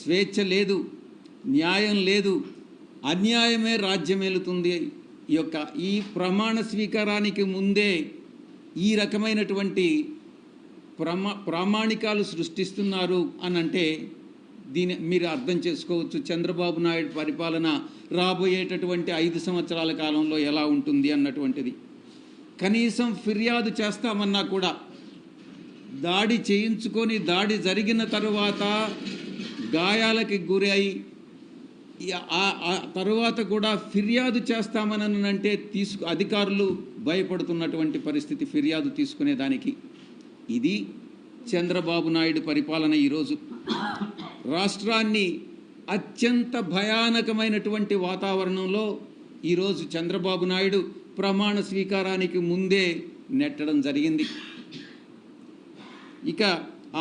స్వేచ్ఛ లేదు, న్యాయం లేదు, అన్యాయమే రాజ్యమేలుతుంది. ఈ ప్రమాణ స్వీకారానికి ముందే ఈ రకమైనటువంటి ప్రామాణికాలు సృష్టిస్తున్నారు అని అంటే దీని మీరు అర్థం చేసుకోవచ్చు చంద్రబాబు నాయుడు పరిపాలన రాబోయేటటువంటి 5 సంవత్సరాల కాలంలో ఎలా ఉంటుంది అన్నటువంటిది. కనీసం ఫిర్యాదు చేస్తామన్నా కూడా దాడి చేయించుకొని దాడి జరిగిన తరువాత గాయాలకి గురై ఆ తరువాత కూడా ఫిర్యాదు చేస్తామనంటే అధికారులు భయపడుతున్నటువంటి పరిస్థితి ఫిర్యాదు తీసుకునేదానికి. ఇది చంద్రబాబు నాయుడు పరిపాలన. ఈరోజు రాష్ట్రాన్ని అత్యంత భయానకమైనటువంటి వాతావరణంలో ఈరోజు చంద్రబాబు నాయుడు ప్రమాణ స్వీకారానికి ముందే నెట్టడం జరిగింది. ఇక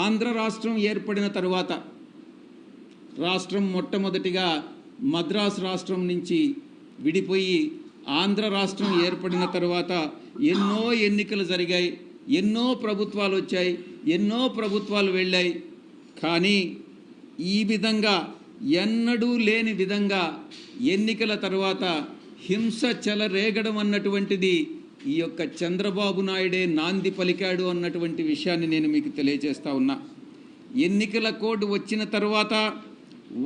ఆంధ్ర రాష్ట్రం ఏర్పడిన తరువాత రాష్ట్రం మొట్టమొదటిగా మద్రాసు రాష్ట్రం నుంచి విడిపోయి ఆంధ్ర రాష్ట్రం ఏర్పడిన తర్వాత ఎన్నో ఎన్నికలు జరిగాయి, ఎన్నో ప్రభుత్వాలు వచ్చాయి, ఎన్నో ప్రభుత్వాలు వెళ్ళాయి. కానీ ఈ విధంగా ఎన్నడూ లేని విధంగా ఎన్నికల తర్వాత హింస చెలరేగడం అన్నటువంటిది ఈ యొక్క చంద్రబాబు నాయుడే నాంది పలికాడు అన్నటువంటి విషయాన్ని నేను మీకు తెలియజేస్తా ఉన్నా. ఎన్నికల కోడ్ వచ్చిన తర్వాత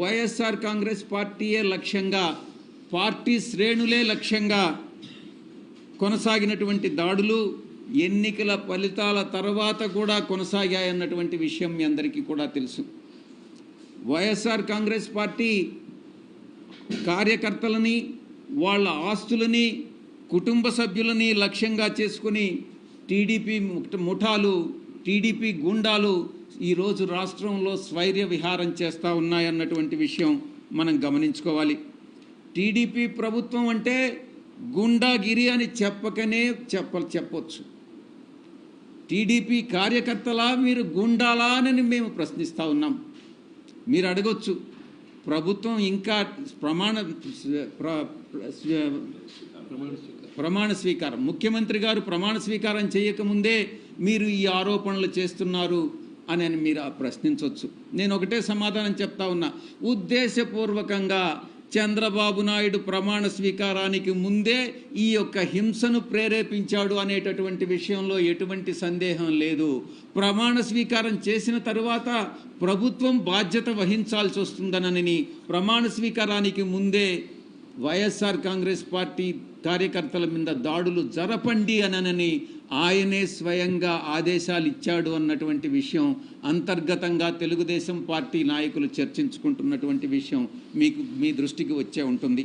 వైఎస్ఆర్ కాంగ్రెస్ పార్టీయే లక్ష్యంగా, పార్టీ శ్రేణులే లక్ష్యంగా కొనసాగినటువంటి దాడులు ఎన్నికల ఫలితాల తర్వాత కూడా కొనసాగాయన్నటువంటి విషయం మీ అందరికీ కూడా తెలుసు. వైఎస్ఆర్ కాంగ్రెస్ పార్టీ కార్యకర్తలని, వాళ్ళ ఆస్తులని, కుటుంబ సభ్యులని లక్ష్యంగా చేసుకుని టీడీపీ ముఠాలు, టీడీపీ గుండాలు ఈరోజు రాష్ట్రంలో స్వైర్య విహారం చేస్తూ ఉన్నాయన్నటువంటి విషయం మనం గమనించుకోవాలి. టీడీపీ ప్రభుత్వం అంటే గుండాగిరి అని చెప్పకనే చెప్పొచ్చు. టీడీపీ కార్యకర్తలా మీరు గుండాలా అని మేము ప్రశ్నిస్తూ ఉన్నాం. మీరు అడగొచ్చు, ప్రభుత్వం ఇంకా ప్రమాణ స్వీకారం ముఖ్యమంత్రి గారు ప్రమాణ స్వీకారం చేయకముందే మీరు ఈ ఆరోపణలు చేస్తున్నారు అని మీరు ప్రశ్నించవచ్చు. నేను ఒకటే సమాధానం చెప్తా ఉన్నా, ఉద్దేశపూర్వకంగా చంద్రబాబు నాయుడు ప్రమాణ స్వీకారానికి ముందే ఈ యొక్క హింసను ప్రేరేపించాడు అనేటటువంటి విషయంలో ఎటువంటి సందేహం లేదు. ప్రమాణ స్వీకారం చేసిన తరువాత ప్రభుత్వం బాధ్యత వహించాల్సి వస్తుందనని ప్రమాణ స్వీకారానికి ముందే వైఎస్ఆర్ కాంగ్రెస్ పార్టీ కార్యకర్తల మీద దాడులు జరపండి అనని ఆయనే స్వయంగా ఆదేశాలు ఇచ్చాడు అన్నటువంటి విషయం అంతర్గతంగా తెలుగుదేశం పార్టీ నాయకులు చర్చించుకుంటున్నటువంటి విషయం మీ దృష్టికి వచ్చే ఉంటుంది.